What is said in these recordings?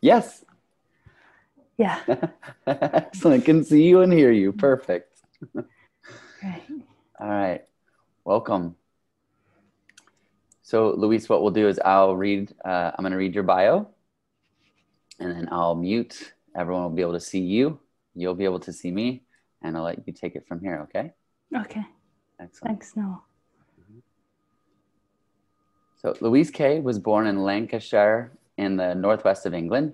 Yes. Yeah. Excellent. Can see you and hear you. Perfect. Right. All right. Welcome. So, Louise, what we'll do is I'm going to read your bio, and then I'll mute. Everyone will be able to see you. You'll be able to see me, and I'll let you take it from here, okay? Okay. Excellent. Thanks, Noel. So, Louise Kay was born in Lancashire in the northwest of England.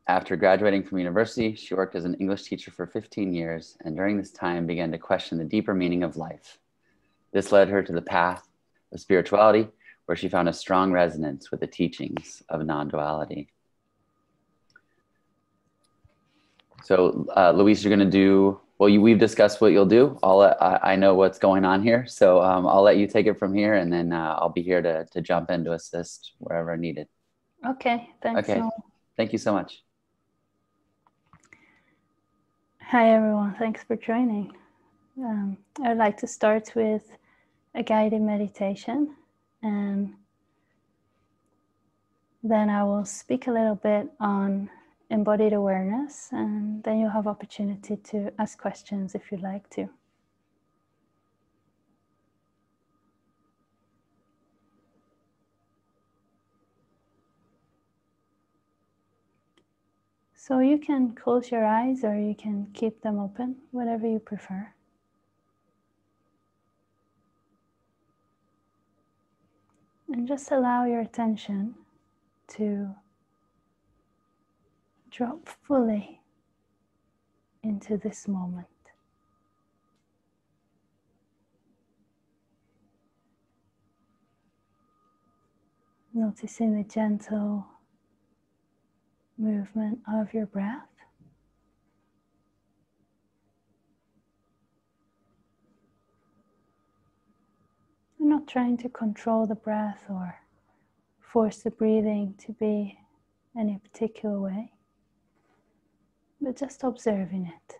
After graduating from university, she worked as an English teacher for 15 years, and during this time began to question the deeper meaning of life. This led her to the path of spirituality, where she found a strong resonance with the teachings of non-duality. So, Louise, you're going to do, well, we've discussed what you'll do. I know what's going on here, so I'll let you take it from here, and then I'll be here to jump in to assist wherever needed. Okay, thanks, Okay, Noel. thank you so much. Hi, everyone. Thanks for joining. I'd like to start with a guided meditation, and then I will speak a little bit on embodied awareness, and then you'll have opportunity to ask questions if you'd like to. So you can close your eyes or you can keep them open, whatever you prefer. And just allow your attention to drop fully into this moment. Noticing the gentle movement of your breath. You're not trying to control the breath or force the breathing to be any particular way, but just observing it.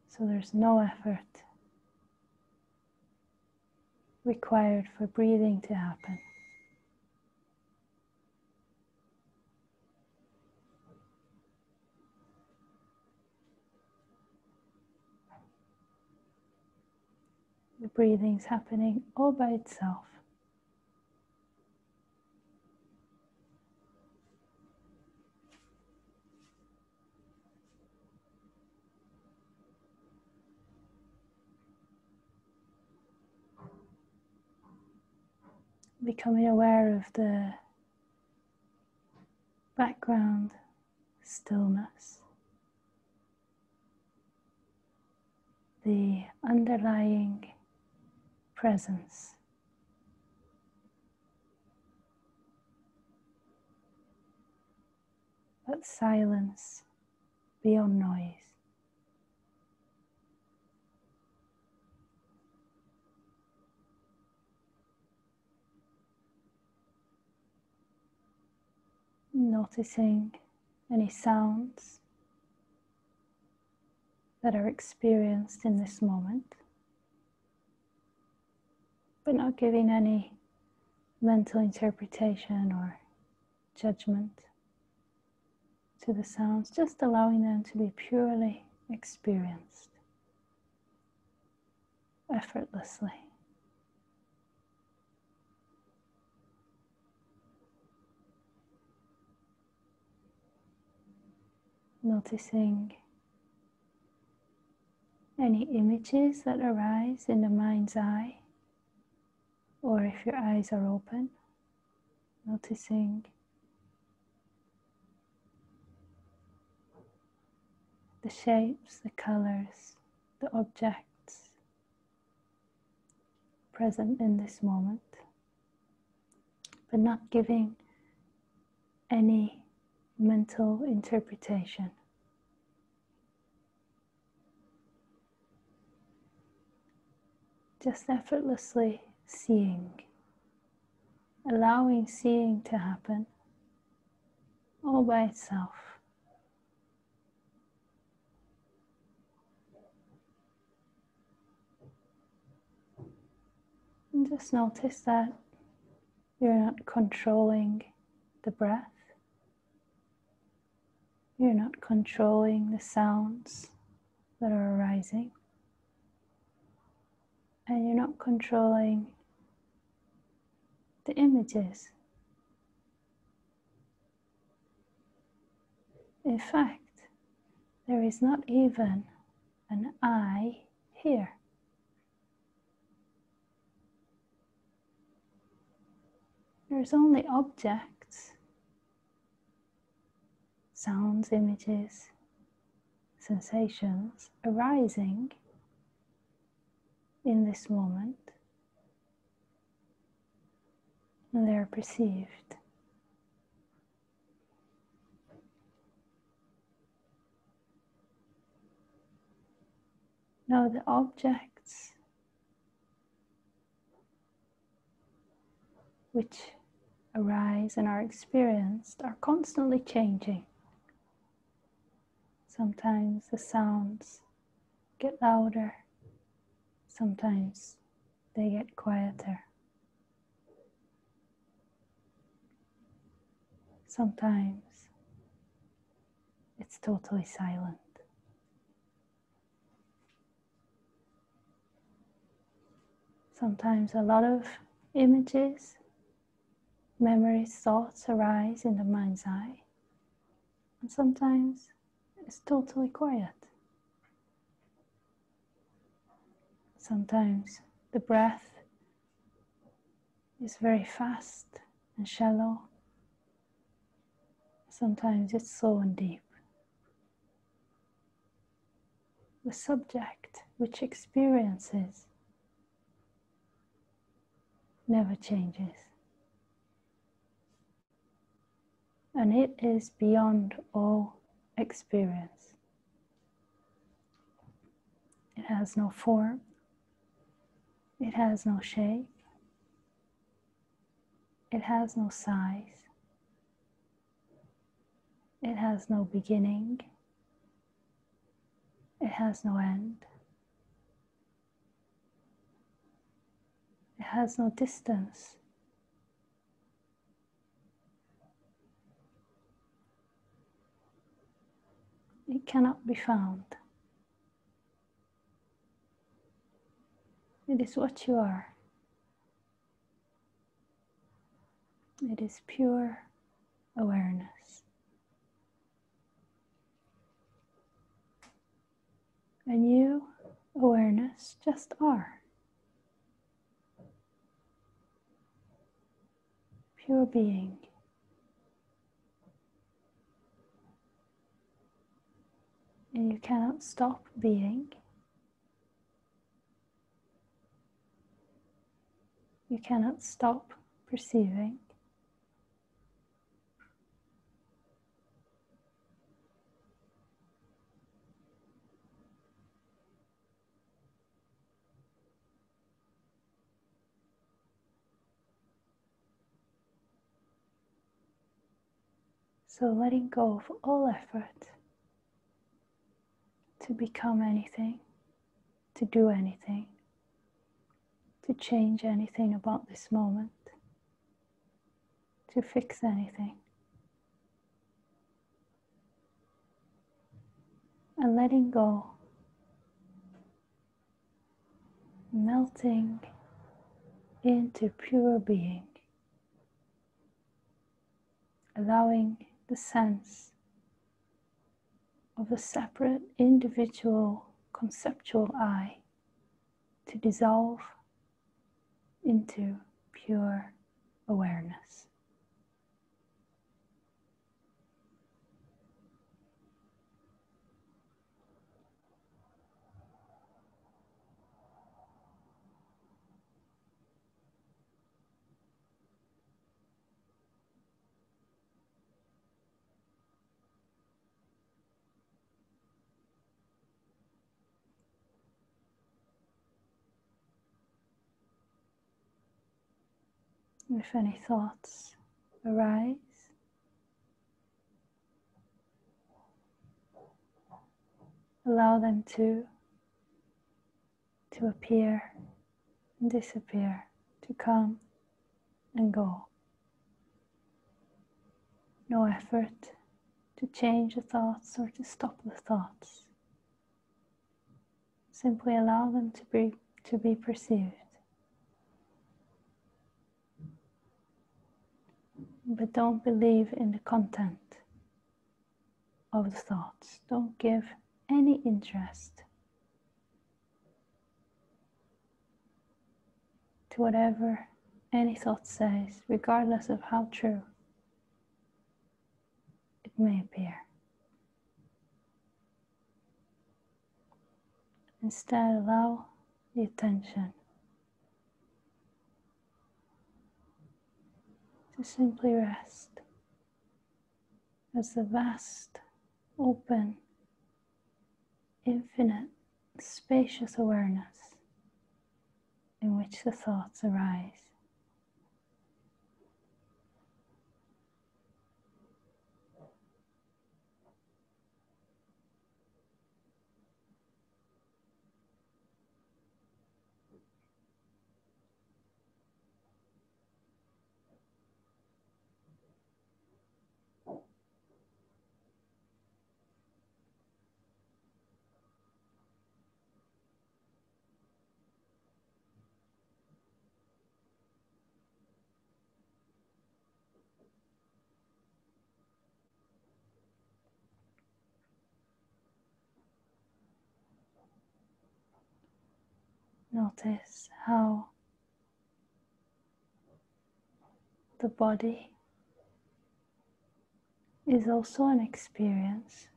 So there's no effort required for breathing to happen. The breathing's happening all by itself. Becoming aware of the background stillness, the underlying presence. That silence beyond noise. Noticing any sounds that are experienced in this moment, but not giving any mental interpretation or judgment to the sounds, just allowing them to be purely experienced, effortlessly. Noticing any images that arise in the mind's eye, or if your eyes are open, noticing the shapes, the colors, the objects present in this moment, but not giving any mental interpretation. Just effortlessly seeing, allowing seeing to happen all by itself. And just notice that You're not controlling the breath. You're not controlling the sounds that are arising. And you're not controlling the images. In fact, there is not even an I here. There's only objects, sounds, images, sensations arising in this moment, and they're perceived. Now the objects which arise and are experienced are constantly changing. Sometimes the sounds get louder, sometimes they get quieter. Sometimes it's totally silent. Sometimes a lot of images, memories, thoughts arise in the mind's eye, and sometimes it's totally quiet. Sometimes the breath is very fast and shallow. Sometimes it's slow and deep. The subject which experiences never changes. And it is beyond all experience. It has no form. It has no shape. It has no size. It has no beginning. It has no end. It has no distance. It cannot be found. It is what you are. It is pure awareness. And you, awareness, just are. Pure being. And you cannot stop being. You cannot stop perceiving. So letting go of all effort to become anything, to do anything, to change anything about this moment, to fix anything. And letting go, melting into pure being, allowing the sense of a separate individual conceptual I to dissolve into pure awareness. If any thoughts arise, allow them to appear and disappear, to come and go. No effort to change the thoughts or to stop the thoughts. Simply allow them to be perceived. But don't believe in the content of the thoughts. Don't give any interest to whatever any thought says, regardless of how true it may appear. Instead, allow the attention to simply rest as the vast, open, infinite, spacious awareness in which the thoughts arise. Notice how the body is also an experience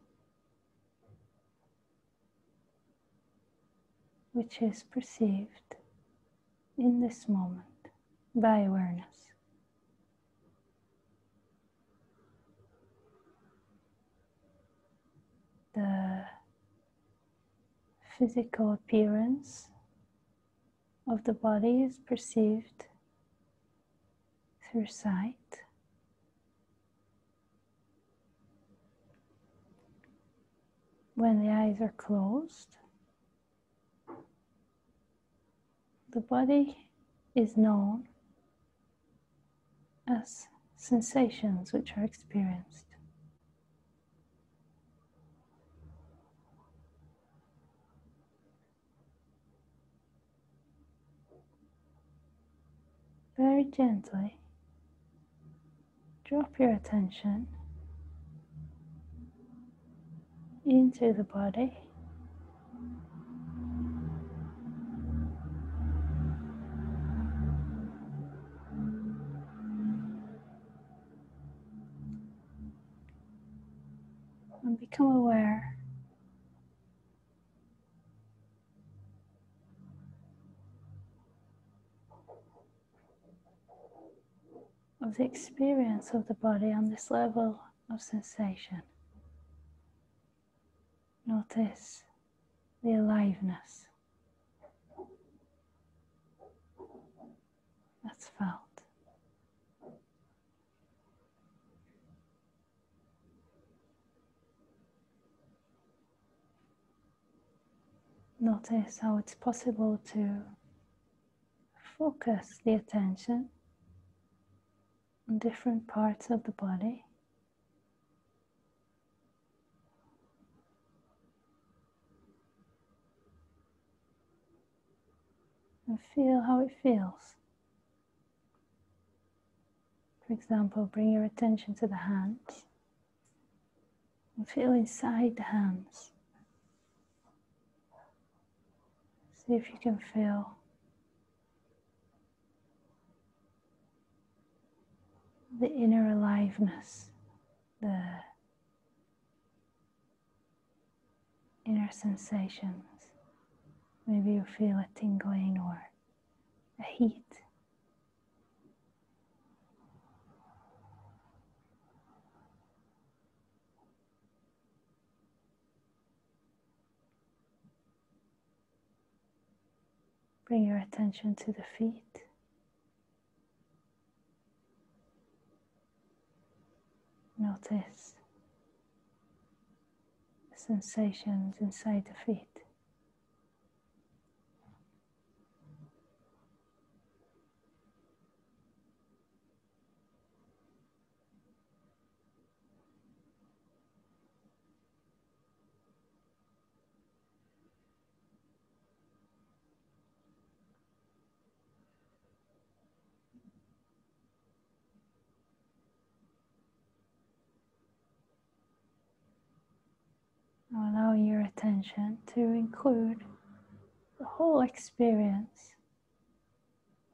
which is perceived in this moment by awareness. The physical appearance of the body is perceived through sight. When the eyes are closed, the body is known as sensations which are experienced. Very gently, drop your attention into the body. And become aware of the experience of the body on this level of sensation. Notice the aliveness that's felt. Notice how it's possible to focus the attention on different parts of the body. And feel how it feels. For example, bring your attention to the hands and feel inside the hands. See if you can feel the inner aliveness, the inner sensations. Maybe you feel a tingling or a heat. Bring your attention to the feet. Notice the sensations inside the feet. attention to include the whole experience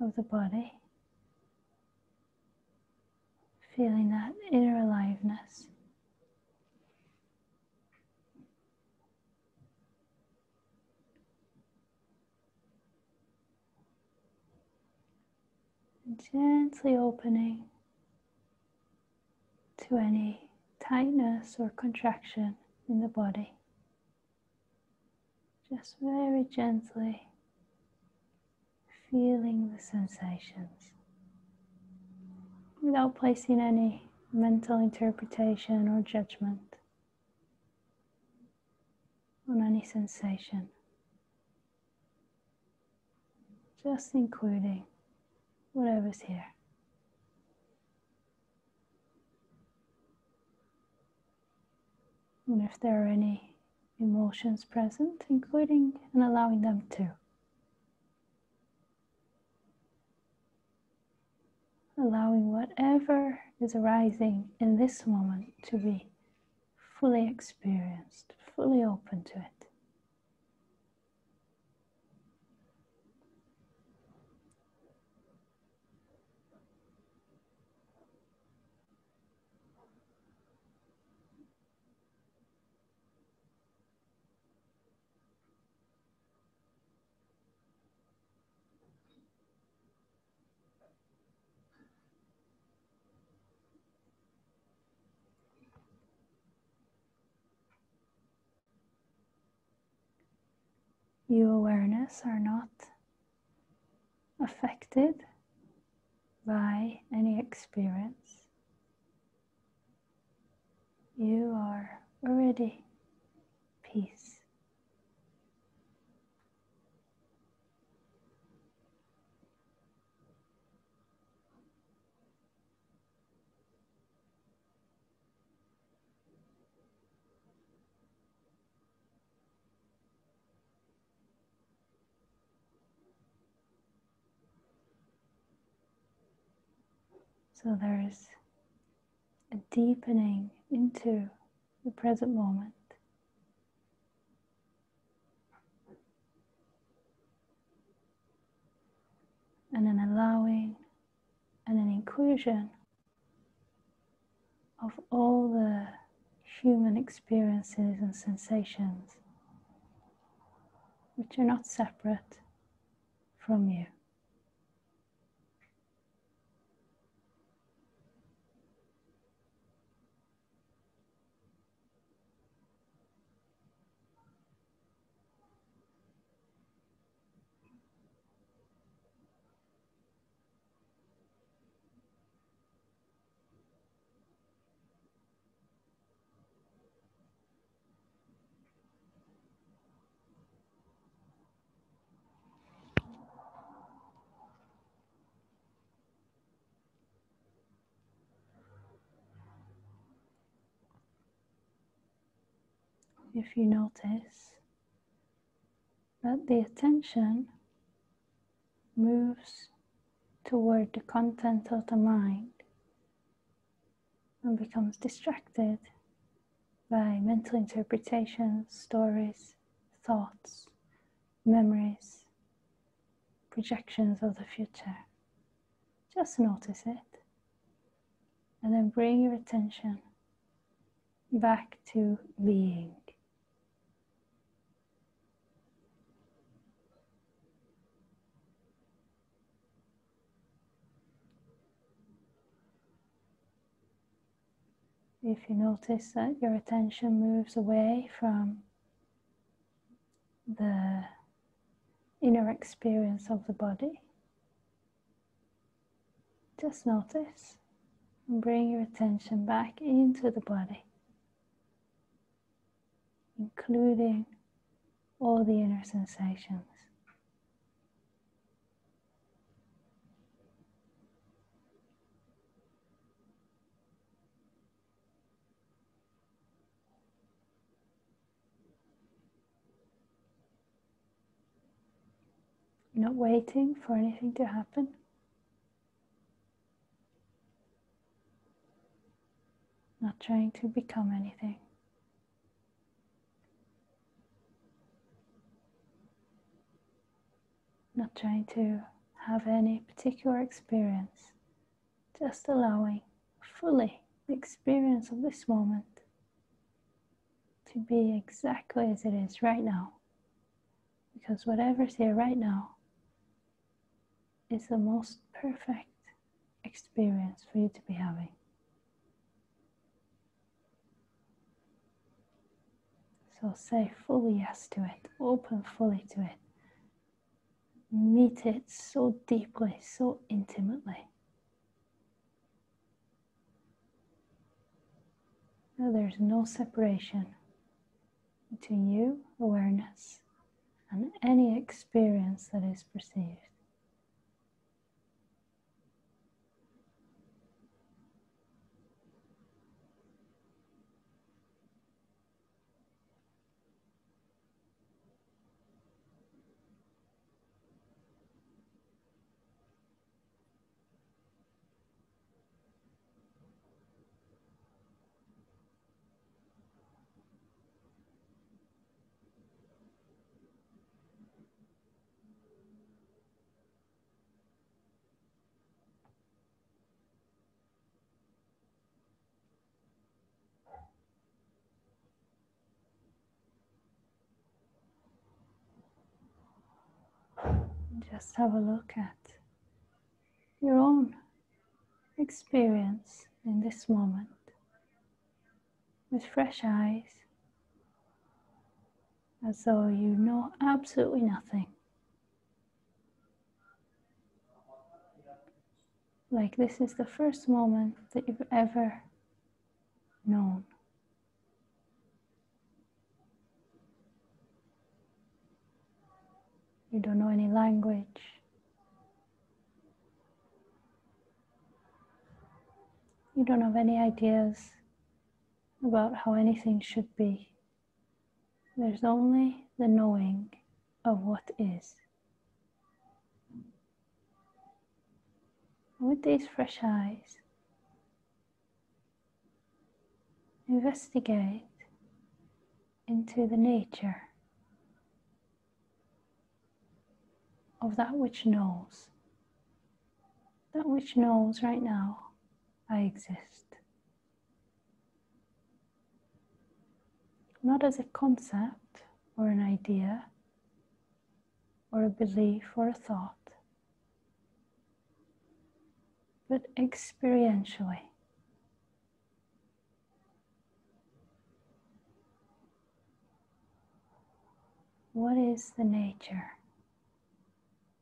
of the body, feeling that inner aliveness. And gently opening to any tightness or contraction in the body. Just very gently feeling the sensations without placing any mental interpretation or judgment on any sensation. Just including whatever's here. And if there are any emotions present, including and allowing them to. Allowing whatever is arising in this moment to be fully experienced, fully open to it. You awareness are not affected by any experience. You are already peace. So there is a deepening into the present moment. And an allowing and an inclusion of all the human experiences and sensations which are not separate from you. If you notice that the attention moves toward the content of the mind and becomes distracted by mental interpretations, stories, thoughts, memories, projections of the future, just notice it and then bring your attention back to being. If you notice that your attention moves away from the inner experience of the body, just notice and bring your attention back into the body, including all the inner sensations. Not waiting for anything to happen. Not trying to become anything. not trying to have any particular experience, just allowing fully the experience of this moment to be exactly as it is right now. Because whatever's here right now is the most perfect experience for you to be having. So say fully yes to it, open fully to it. Meet it so deeply, so intimately. Now there's no separation between you, awareness, and any experience that is perceived. Just have a look at your own experience in this moment with fresh eyes, as though you know absolutely nothing. Like this is the first moment that you've ever known. You don't know any language. You don't have any ideas about how anything should be. There's only the knowing of what is. With these fresh eyes, investigate into the nature of that which knows. That which knows right now, I exist. Not as a concept or an idea or a belief or a thought, but experientially. What is the nature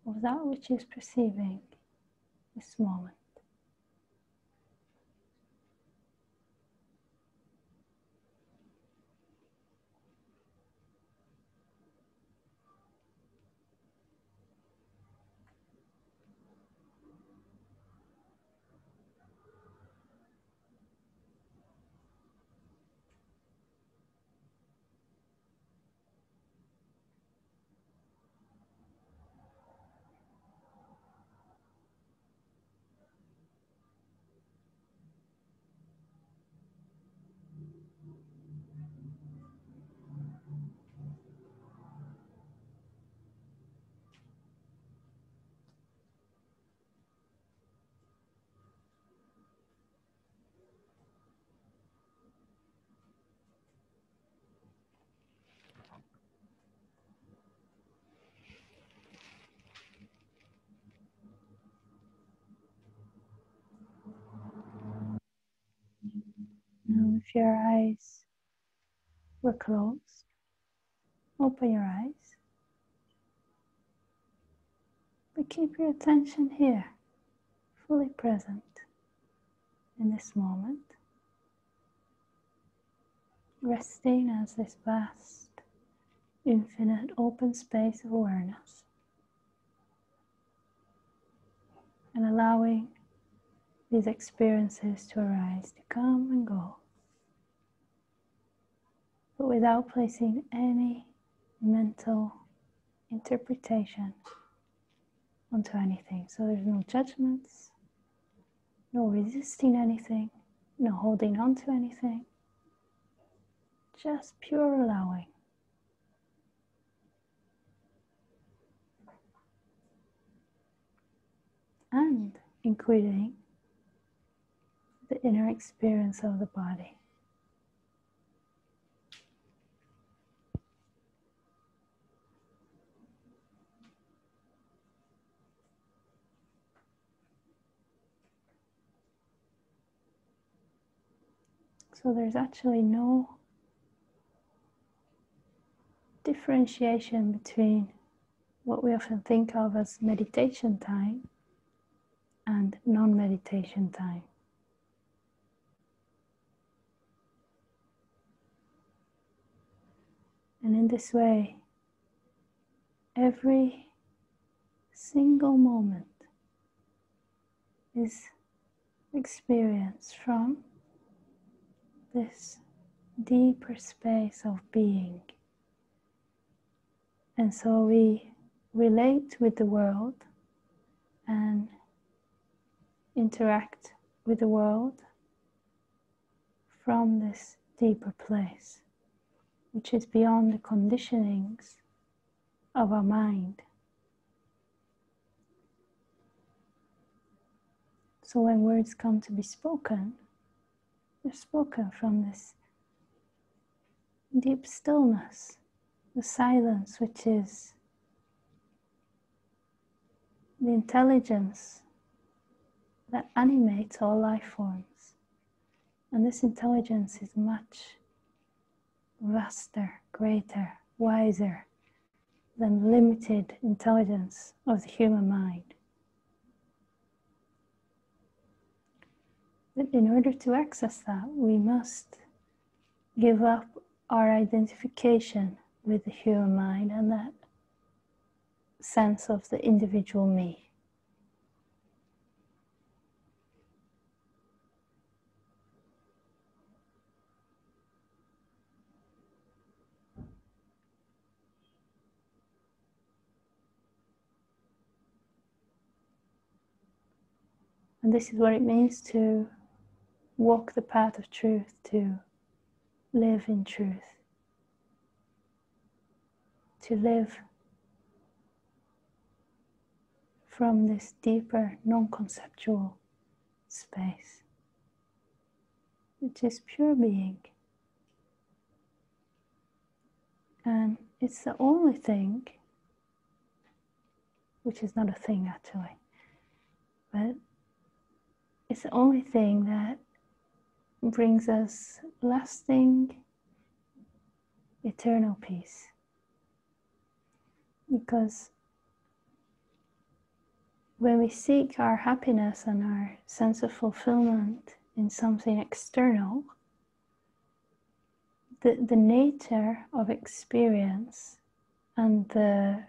of that which is perceiving this moment? Now, if your eyes were closed, open your eyes, but keep your attention here, fully present in this moment, resting as this vast, infinite, open space of awareness, and allowing these experiences to arise, to come and go, but without placing any mental interpretation onto anything. So there's no judgments, no resisting anything, no holding on to anything, just pure allowing. including the inner experience of the body. So there's actually no differentiation between what we often think of as meditation time and non-meditation time. And in this way, every single moment is experienced from this deeper space of being. And so we relate with the world and interact with the world from this deeper place, which is beyond the conditionings of our mind. So when words come to be spoken, they're spoken from this deep stillness, the silence, which is the intelligence that animates all life forms. And this intelligence is much vaster, greater, wiser than limited intelligence of the human mind. But in order to access that, we must give up our identification with the human mind and that sense of the individual me. And this is what it means to walk the path of truth, to live in truth, to live from this deeper, non-conceptual space, which is pure being. And it's the only thing, which is not a thing actually, but it's the only thing that brings us lasting, eternal peace. Because when we seek our happiness and our sense of fulfillment in something external, the nature of experience and the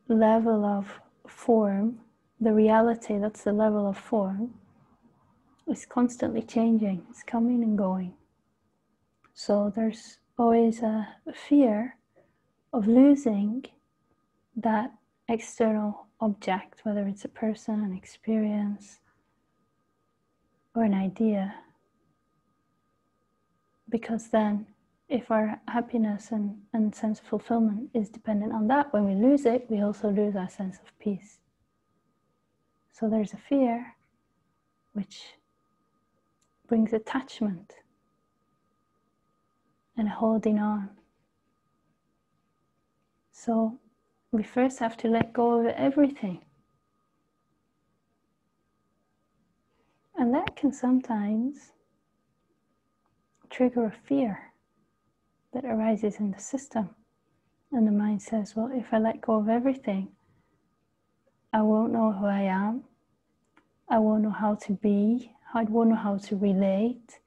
level of form, the reality that's the level of form, is constantly changing. It's coming and going. So there's always a fear of losing that external object, whether it's a person, an experience, or an idea. Because then, if our happiness and sense of fulfillment is dependent on that, when we lose it, we also lose our sense of peace. So there's a fear which brings attachment and holding on. So we first have to let go of everything. And that can sometimes trigger a fear that arises in the system. And the mind says, well, if I let go of everything, I won't know who I am. I won't know how to be. I won't know how to relate.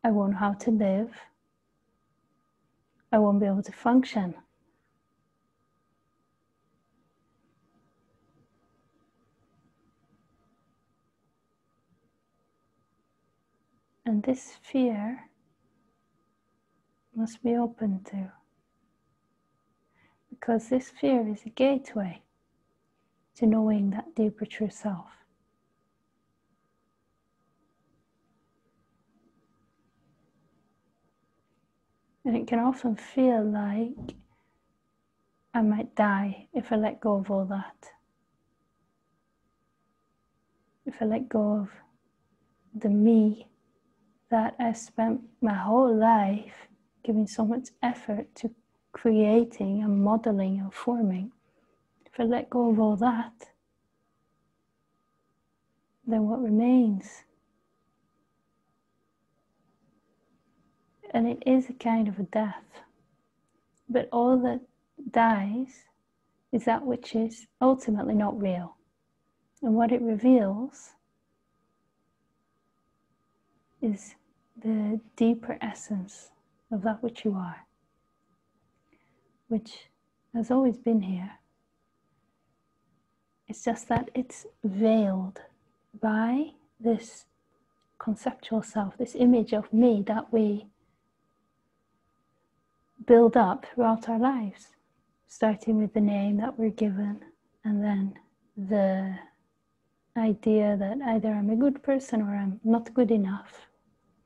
I won't know how to live. I won't be able to function. And this fear must be open to, because this fear is a gateway to knowing that deeper true self. And it can often feel like I might die if I let go of all that. If I let go of the me that I spent my whole life giving so much effort to creating and modeling and forming, if I let go of all that, then what remains? And it is a kind of a death. But all that dies is that which is ultimately not real. And what it reveals is the deeper essence of that which you are, which has always been here. It's just that it's veiled by this conceptual self, this image of me that we build up throughout our lives, starting with the name that we're given, and then the idea that either I'm a good person or I'm not good enough.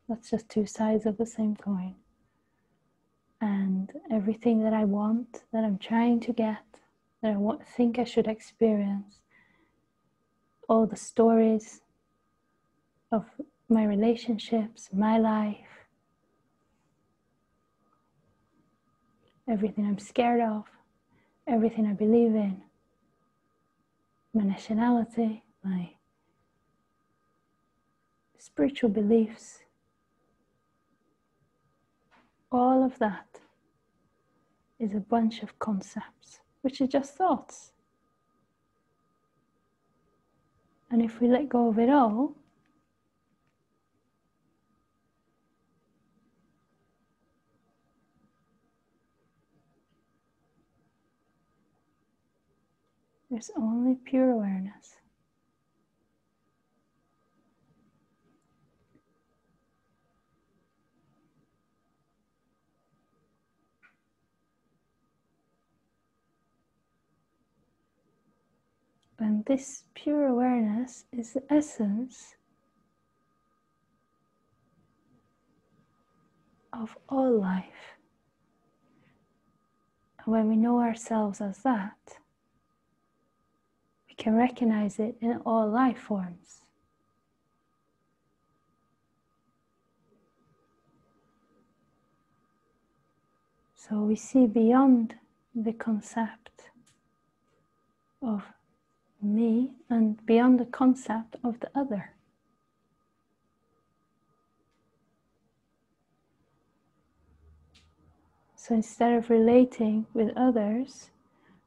That's just two sides of the same coin. And everything that I want, that I'm trying to get, that I think I should experience, all the stories of my relationships, my life, everything I'm scared of, everything I believe in, my nationality, my spiritual beliefs, all of that is a bunch of concepts, which are just thoughts. And if we let go of it all, there's only pure awareness. And this pure awareness is the essence of all life. And when we know ourselves as that, we can recognize it in all life forms. So we see beyond the concept of me and beyond the concept of the other. So instead of relating with others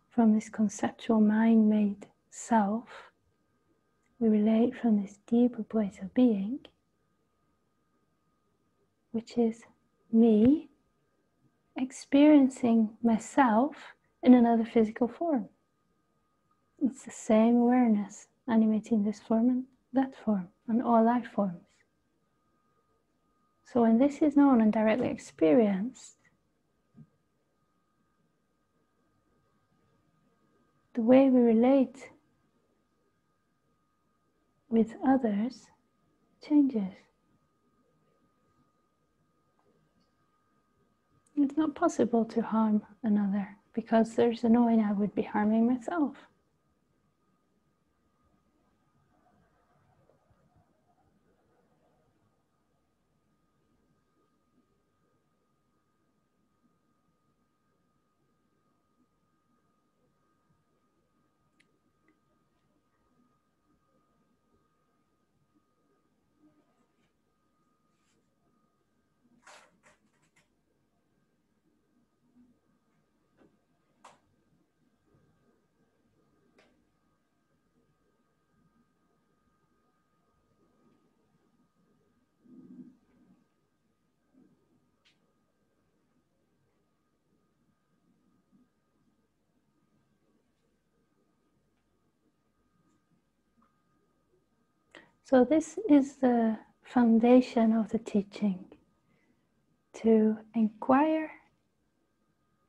from this conceptual mind-made self, we relate from this deeper place of being, which is me experiencing myself in another physical form. It's the same awareness animating this form and that form and all life forms. So when this is known and directly experienced, the way we relate with others changes. It's not possible to harm another because there's a knowing I would be harming myself. So this is the foundation of the teaching, to inquire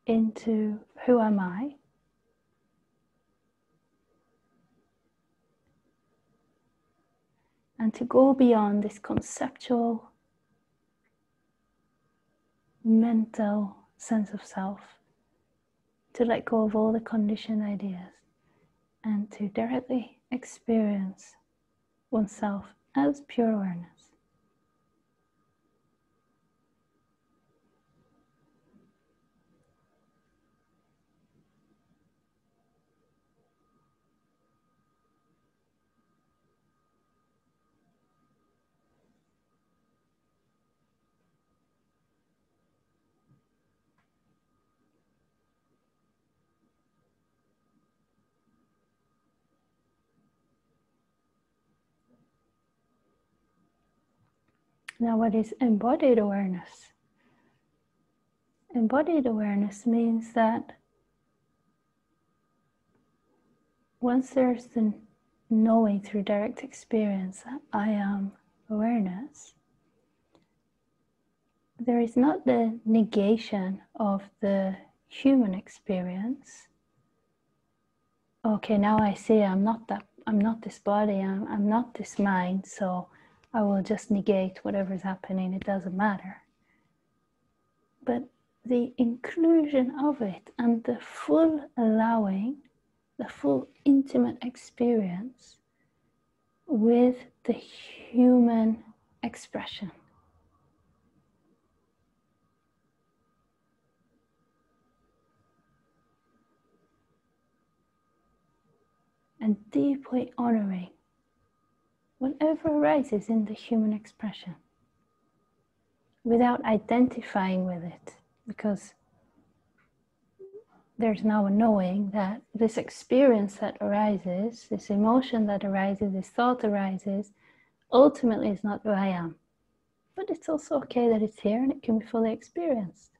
into who am I, and to go beyond this conceptual, mental sense of self, to let go of all the conditioned ideas and to directly experience oneself as pure awareness. Now, what is embodied awareness? Embodied awareness means that once there's the knowing through direct experience that I am awareness, there is not the negation of the human experience. Okay, now I see I'm not this body, I'm not this mind, so I will just negate whatever's happening, it doesn't matter. But the inclusion of it and the full allowing, the full intimate experience with the human expression. And deeply honoring whatever arises in the human expression without identifying with it, because there's now a knowing that this experience that arises, this emotion that arises, this thought arises, ultimately is not who I am. But it's also okay that it's here and it can be fully experienced.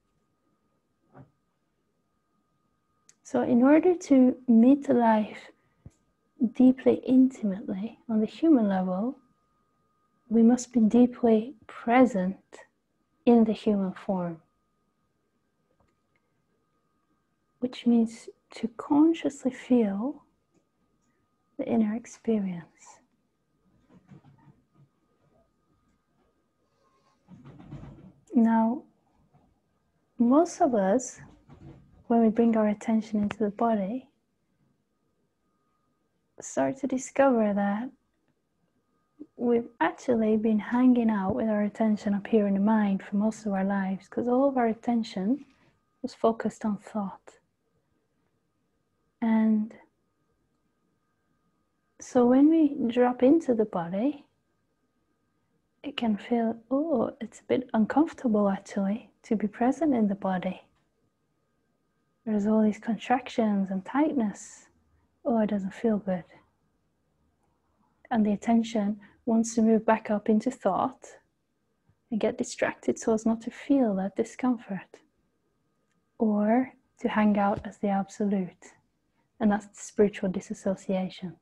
So in order to meet life deeply intimately on the human level, we must be deeply present in the human form, which means to consciously feel the inner experience. Now, most of us, when we bring our attention into the body, start to discover that we've actually been hanging out with our attention up here in the mind for most of our lives, because all of our attention was focused on thought. And so when we drop into the body, it can feel, oh, it's a bit uncomfortable actually to be present in the body. There's all these contractions and tightness. Oh, it doesn't feel good. And the attention wants to move back up into thought and get distracted so as not to feel that discomfort, or to hang out as the absolute. And that's the spiritual disassociation.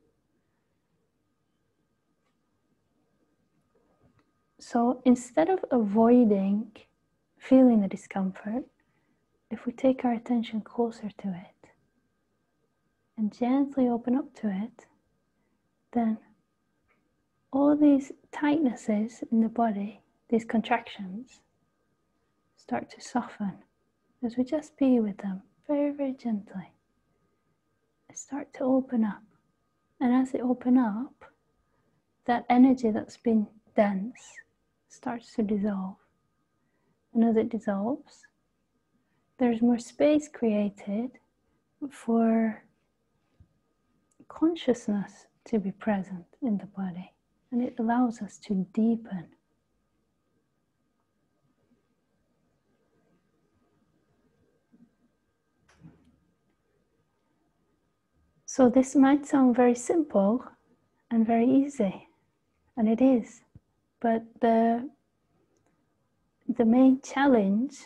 So instead of avoiding feeling the discomfort, if we take our attention closer to it and gently open up to it, then all these tightnesses in the body, these contractions, start to soften as we just be with them very, very gently. They start to open up. And as they open up, that energy that's been dense starts to dissolve. And as it dissolves, there's more space created for consciousness to be present in the body. And it allows us to deepen. So this might sound very simple and very easy, and it is. But the main challenge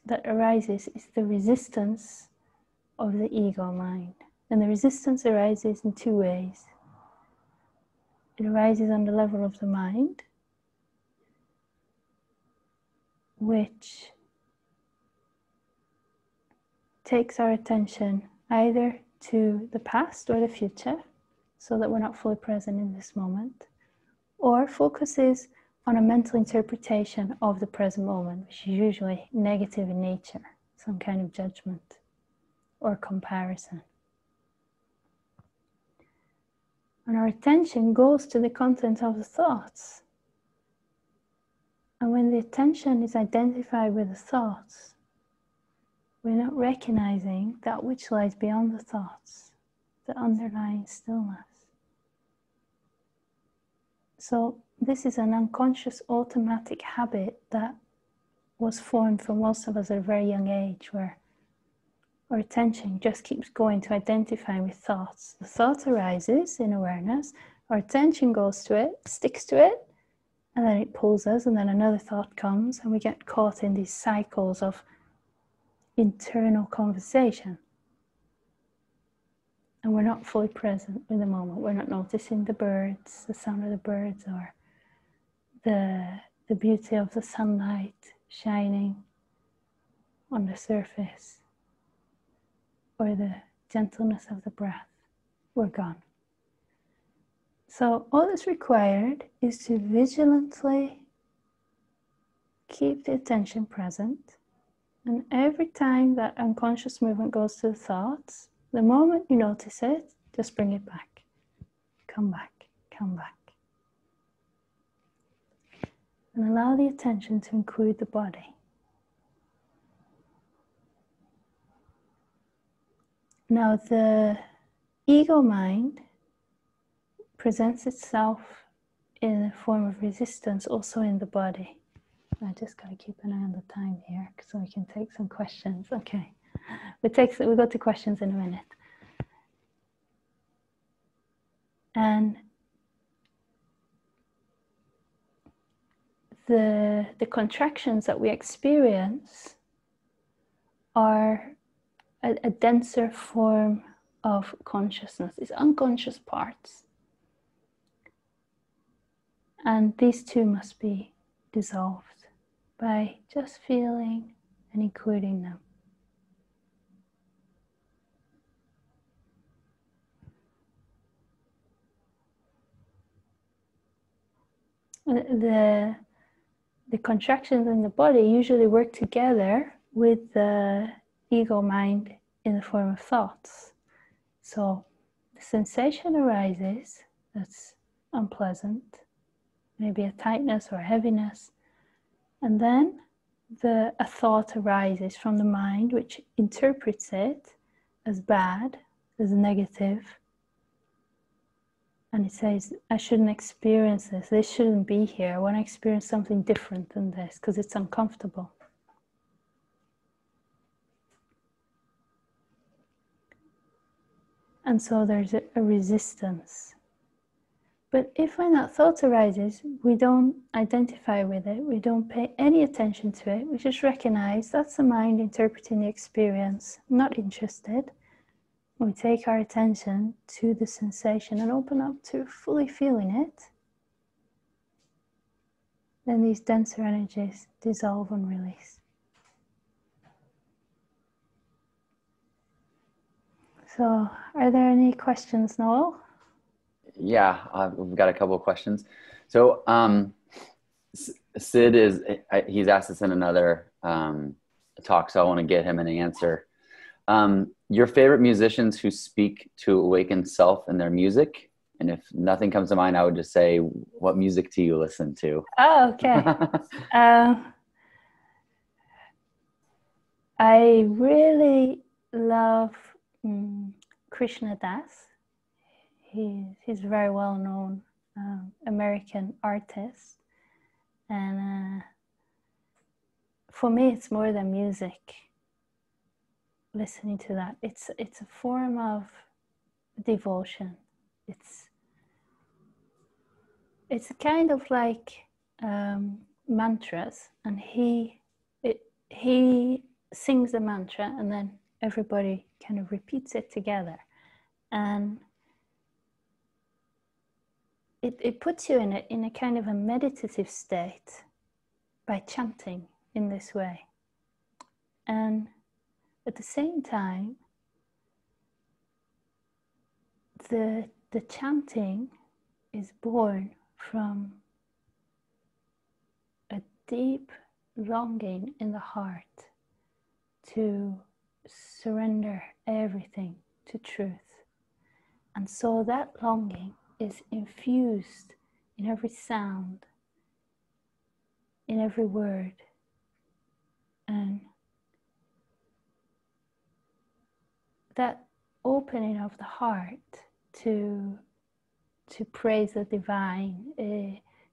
that arises is the resistance of the ego mind. And the resistance arises in two ways. It arises on the level of the mind, which takes our attention either to the past or the future, so that we're not fully present in this moment, or focuses on a mental interpretation of the present moment, which is usually negative in nature. some kind of judgment or comparison. And our attention goes to the content of the thoughts. And when the attention is identified with the thoughts, we're not recognizing that which lies beyond the thoughts, the underlying stillness. So this is an unconscious automatic habit that was formed for most of us at a very young age, where our attention just keeps going to identify with thoughts. The thought arises in awareness, our attention goes to it, sticks to it, and then it pulls us, and then another thought comes, and we get caught in these cycles of internal conversation. And we're not fully present in the moment. We're not noticing the birds, the sound of the birds, or the beauty of the sunlight shining on the surface, or the gentleness of the breath. We're gone. So all that's required is to vigilantly keep the attention present, and every time that unconscious movement goes to the thoughts, the moment you notice it, just bring it back. Come back, come back. And allow the attention to include the body. Now the ego mind presents itself in a form of resistance also in the body. I just got to keep an eye on the time here so we can take some questions. Okay, we'll go to questions in a minute. And the contractions that we experience are a denser form of consciousness. It's unconscious parts. And these two must be dissolved by just feeling and including them. The contractions in the body usually work together with the ego mind in the form of thoughts. So the sensation arises that's unpleasant, maybe a tightness or heaviness, and then a thought arises from the mind which interprets it as bad, as negative, and it says, I shouldn't experience this shouldn't be here, I want to experience something different than this because it's uncomfortable. And so there's a resistance. But if when that thought arises, we don't identify with it, we don't pay any attention to it, we just recognize that's the mind interpreting the experience, not interested. We take our attention to the sensation and open up to fully feeling it. Then these denser energies dissolve and release. So, are there any questions, Noel? Yeah, we've got a couple of questions. So, Sid he's asked us in another talk, so I want to get him an answer. Your favorite musicians who speak to awakened self in their music? And if nothing comes to mind, I would just say, what music do you listen to? Oh, okay. I really love Krishna Das. He's a very well-known American artist. And for me, it's more than music. Listening to that, it's a form of devotion. It's kind of like mantras, and he sings the mantra, and then everybody kind of repeats it together, and it puts you in a kind of a meditative state by chanting in this way. And at the same time, the chanting is born from a deep longing in the heart to surrender everything to truth. And so that longing is infused in every sound, in every word. And that opening of the heart to praise the divine,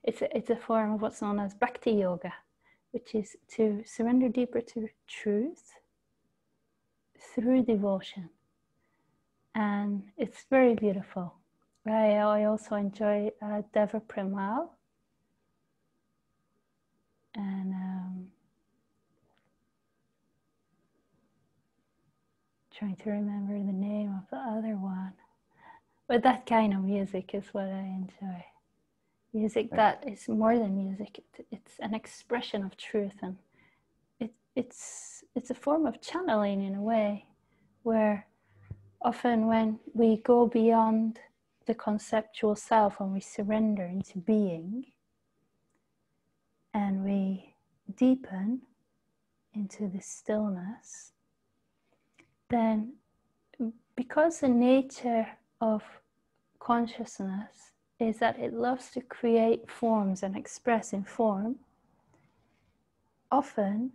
it's a form of what's known as bhakti yoga, which is to surrender deeper to truth through devotion. And it's very beautiful. I also enjoy Deva Premal. And trying to remember the name of the other one. But that kind of music is what I enjoy. Music that is more than music. It's an expression of truth, and it's a form of channeling in a way, where often when we go beyond the conceptual self and we surrender into being, and we deepen into the stillness, then because the nature of consciousness is that it loves to create forms and express in form, often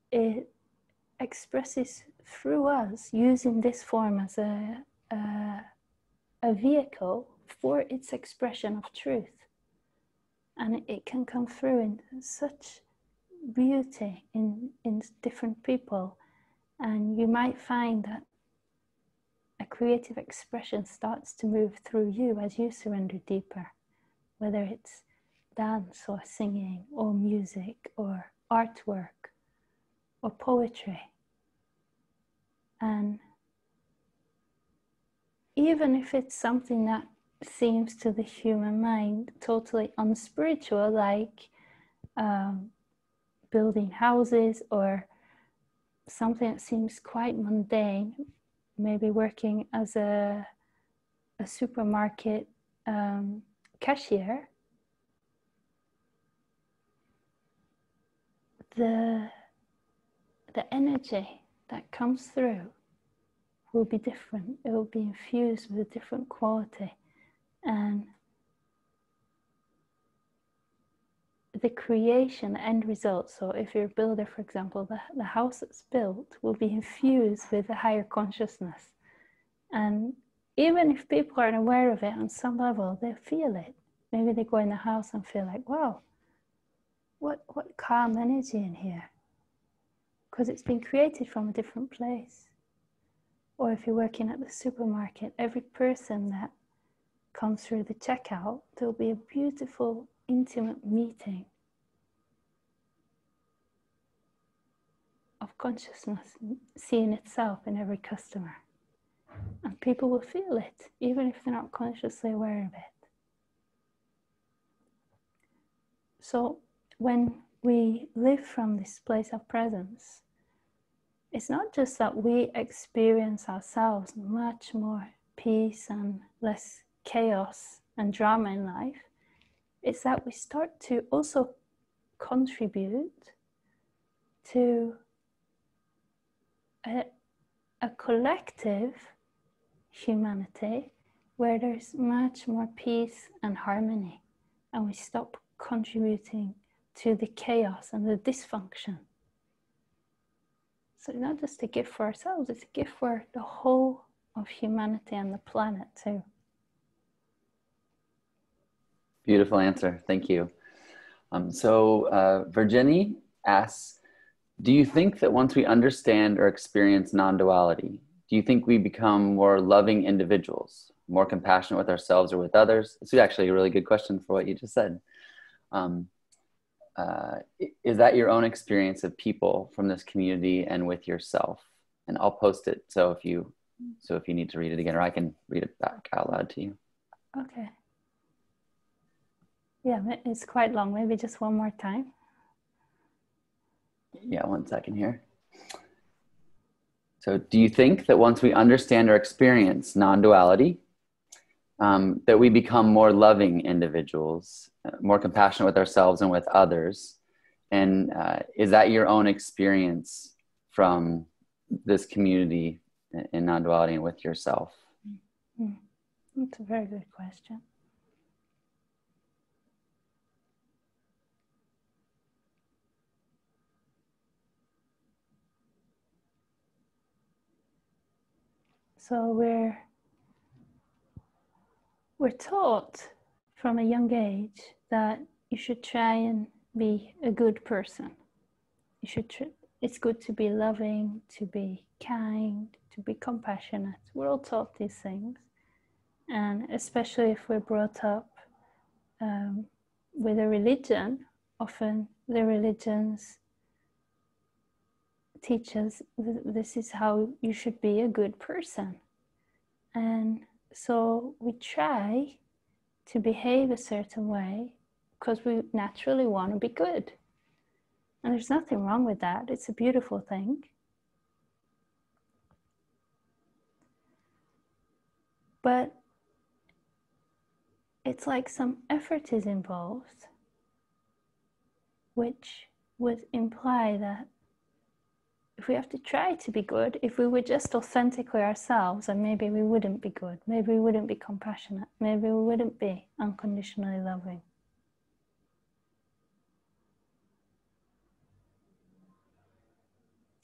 it expresses through us, using this form as a vehicle for its expression of truth. And it can come through in such beauty in different people. And you might find that a creative expression starts to move through you as you surrender deeper, whether it's dance or singing or music or artwork or poetry. And even if it's something that seems to the human mind totally unspiritual, like building houses, or something that seems quite mundane, maybe working as a supermarket cashier, the energy that comes through will be different. It will be infused with a different quality. And the creation, the end result, so if you're a builder, for example, the house that's built will be infused with a higher consciousness. And even if people aren't aware of it on some level, they feel it. Maybe they go in the house and feel like, wow, what calm energy in here. Because it's been created from a different place. Or if you're working at the supermarket, every person that comes through the checkout, there'll be a beautiful, intimate meeting of consciousness seeing itself in every customer. And people will feel it, even if they're not consciously aware of it. So when we live from this place of presence, it's not just that we experience ourselves much more peace and less chaos and drama in life. It's that we start to also contribute to a collective humanity where there's much more peace and harmony, and we stop contributing to the chaos and the dysfunction. So it's not just a gift for ourselves, it's a gift for the whole of humanity and the planet too. Beautiful answer. Thank you. So Virginie asks, do you think that once we understand or experience non-duality, do you think we become more loving individuals, more compassionate with ourselves or with others? This is actually a really good question for what you just said. Is that your own experience of people from this community and with yourself? And I'll post it so if you need to read it again, or I can read it back out loud to you. Okay. Yeah, it's quite long. Maybe just one more time. Yeah, 1 second here. So do you think that once we understand or experience non-duality, that we become more loving individuals, more compassionate with ourselves and with others? And is that your own experience from this community in non-duality and with yourself? Mm-hmm. That's a very good question. So we're taught from a young age that you should try and be a good person. You should. It's good to be loving, to be kind, to be compassionate. We're all taught these things, and especially if we're brought up with a religion, often the religions teach us this is how you should be a good person. And so we try to behave a certain way because we naturally want to be good. And there's nothing wrong with that. It's a beautiful thing. But it's like some effort is involved, which would imply that if we have to try to be good, if we were just authentically ourselves, and maybe we wouldn't be good, maybe we wouldn't be compassionate, maybe we wouldn't be unconditionally loving.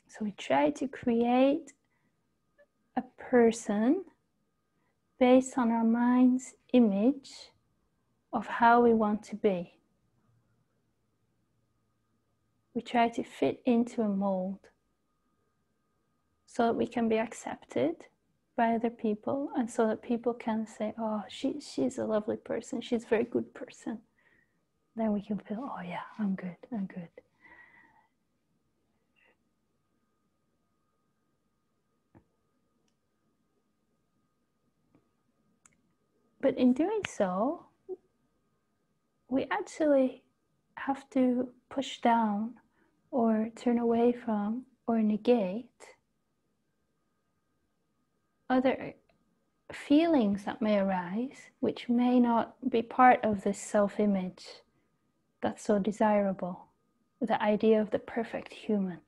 So we try to create a person based on our mind's image of how we want to be. We try to fit into a mold so that we can be accepted by other people, and so that people can say, oh, she's a lovely person, she's a very good person. Then we can feel, oh yeah, I'm good. But in doing so, we actually have to push down or turn away from or negate other feelings that may arise, which may not be part of this self-image that's so desirable. The idea of the perfect human.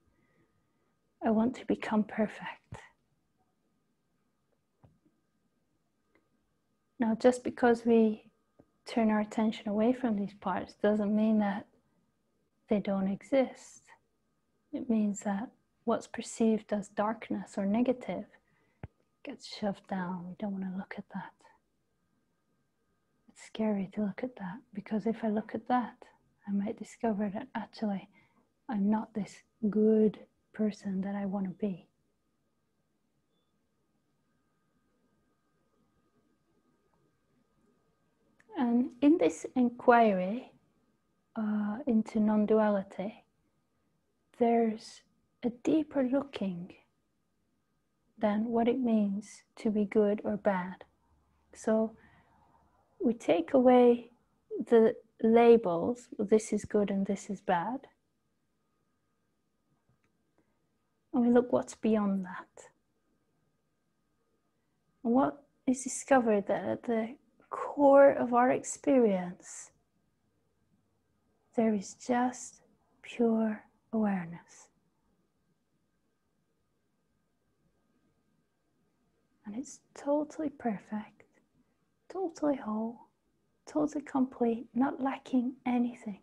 I want to become perfect. Now, just because we turn our attention away from these parts doesn't mean that they don't exist. It means that what's perceived as darkness or negative gets shoved down. We don't want to look at that. It's scary to look at that, because if I look at that, I might discover that actually I'm not this good person that I want to be. And in this inquiry into non-duality, there's a deeper looking than what it means to be good or bad. So we take away the labels, this is good and this is bad, and we look what's beyond that. And what is discovered that at the core of our experience, there is just pure awareness. And it's totally perfect, totally whole, totally complete, not lacking anything.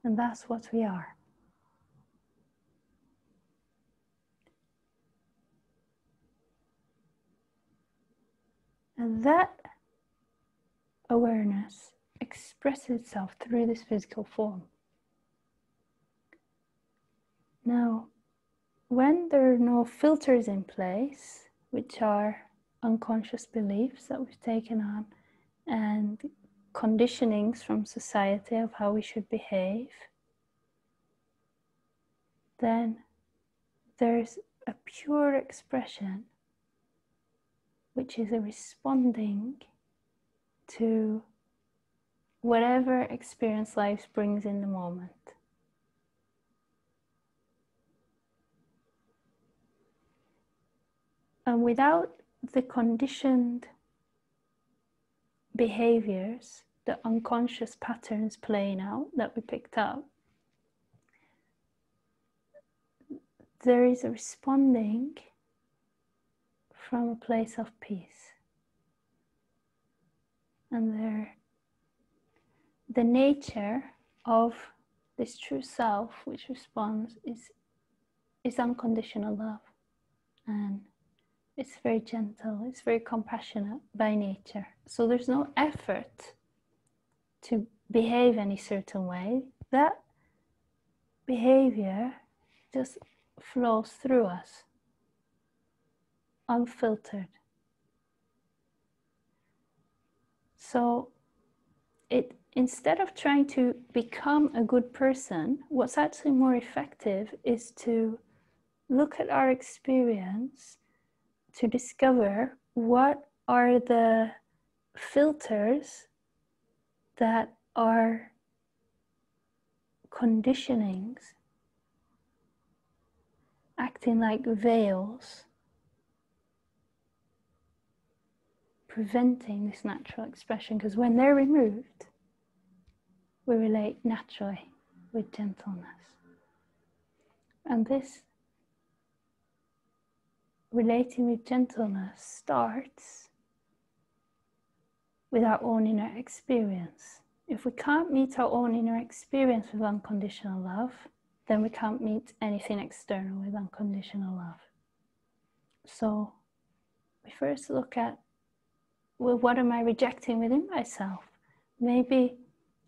And that's what we are. And that awareness expresses itself through this physical form. Now, when there are no filters in place, which are unconscious beliefs that we've taken on and conditionings from society of how we should behave, then there's a pure expression which is a responding to whatever experience life brings in the moment. And without the conditioned behaviors, the unconscious patterns playing out that we picked up, there is a responding from a place of peace. And the nature of this true self which responds is unconditional love. And it's very gentle, it's very compassionate by nature. So there's no effort to behave any certain way. That behavior just flows through us, unfiltered. So instead of trying to become a good person, what's actually more effective is to look at our experience to discover what are the filters that are conditionings, acting like veils, preventing this natural expression. Because when they're removed, we relate naturally with gentleness. And this relating with gentleness starts with our own inner experience. If we can't meet our own inner experience with unconditional love, then we can't meet anything external with unconditional love. So we first look at, well, what am I rejecting within myself? Maybe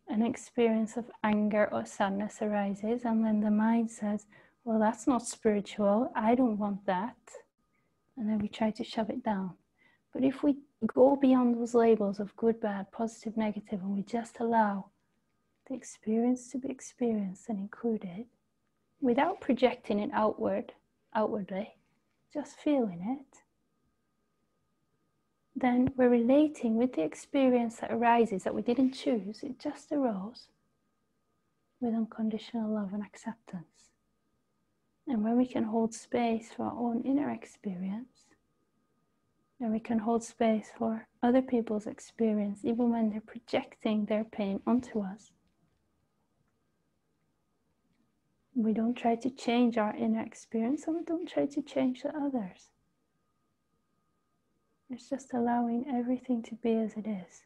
an experience of anger or sadness arises, and then the mind says, well, that's not spiritual, I don't want that. And then we try to shove it down. But if we go beyond those labels of good, bad, positive, negative, and we just allow the experience to be experienced and included, without projecting it outwardly, just feeling it, then we're relating with the experience that arises that we didn't choose, it just arose, with unconditional love and acceptance. And when we can hold space for our own inner experience, and we can hold space for other people's experience, even when they're projecting their pain onto us, we don't try to change our inner experience, and we don't try to change the others. It's just allowing everything to be as it is.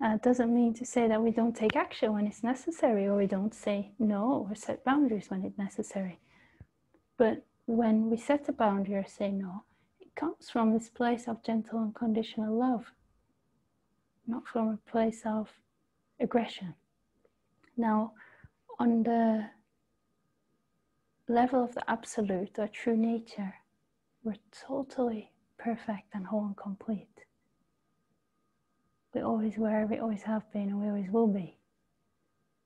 It doesn't mean to say that we don't take action when it's necessary, or we don't say no or set boundaries when it's necessary. But when we set a boundary or say no, it comes from this place of gentle unconditional love, not from a place of aggression. Now, on the level of the absolute or true nature, we're totally perfect and whole and complete. We always were, we always have been, and we always will be.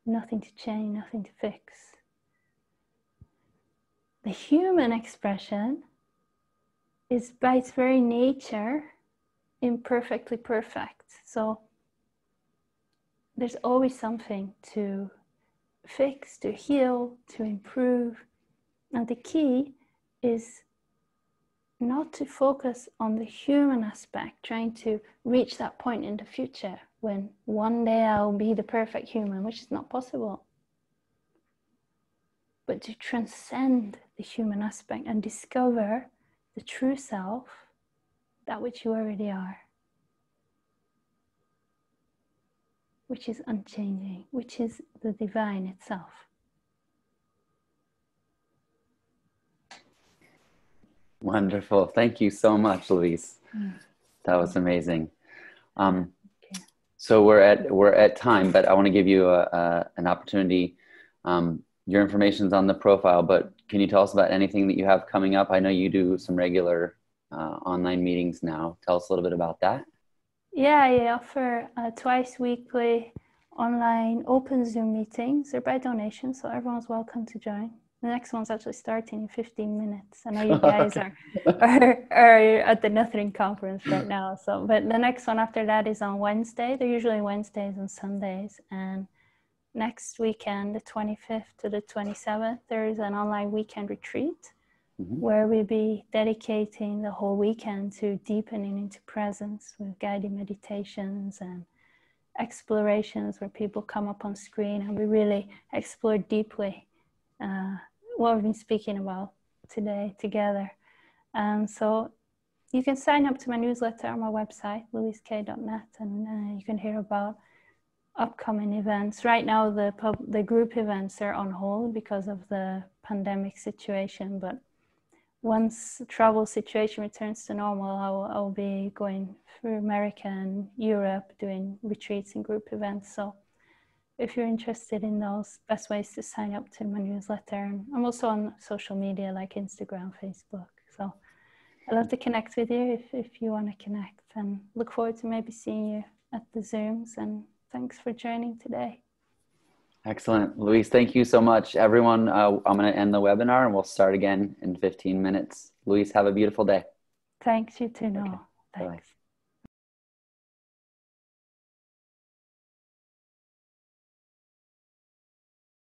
Nothing to change, nothing to fix. The human expression is by its very nature imperfectly perfect. So there's always something to fix, to heal, to improve. And the key is not to focus on the human aspect, trying to reach that point in the future when one day I'll be the perfect human, which is not possible. But to transcend the human aspect and discover the true self, that which you already are, which is unchanging, which is the divine itself. Wonderful. Thank you so much, Louise. That was amazing. So we're at time, but I want to give you an opportunity. Your information's on the profile, but can you tell us about anything that you have coming up? I know you do some regular online meetings now. Tell us a little bit about that. Yeah, I offer twice weekly online open Zoom meetings. They're by donation, so everyone's welcome to join. The next one's actually starting in 15 minutes. I know you guys are at the Nothing conference right now. So, but the next one after that is on Wednesday. They're usually Wednesdays and Sundays. And next weekend, the 25th to the 27th, there is an online weekend retreat where we'll be dedicating the whole weekend to deepening into presence with guided meditations and explorations where people come up on screen and we really explore deeply what we've been speaking about today together. And so you can sign up to my newsletter on my website, louiseK.net, and you can hear about upcoming events. Right now, the group events are on hold because of the pandemic situation, but once the travel situation returns to normal, I'll be going through America and Europe doing retreats and group events. So if you're interested in those, best ways to sign up to my newsletter. And I'm also on social media like Instagram, Facebook. So I'd love to connect with you if you want to connect, and look forward to maybe seeing you at the Zooms. And thanks for joining today. Excellent. Louise, thank you so much. Everyone, I'm going to end the webinar and we'll start again in 15 minutes. Louise, have a beautiful day. Thanks, you too, Noel. Okay. Thanks. Bye.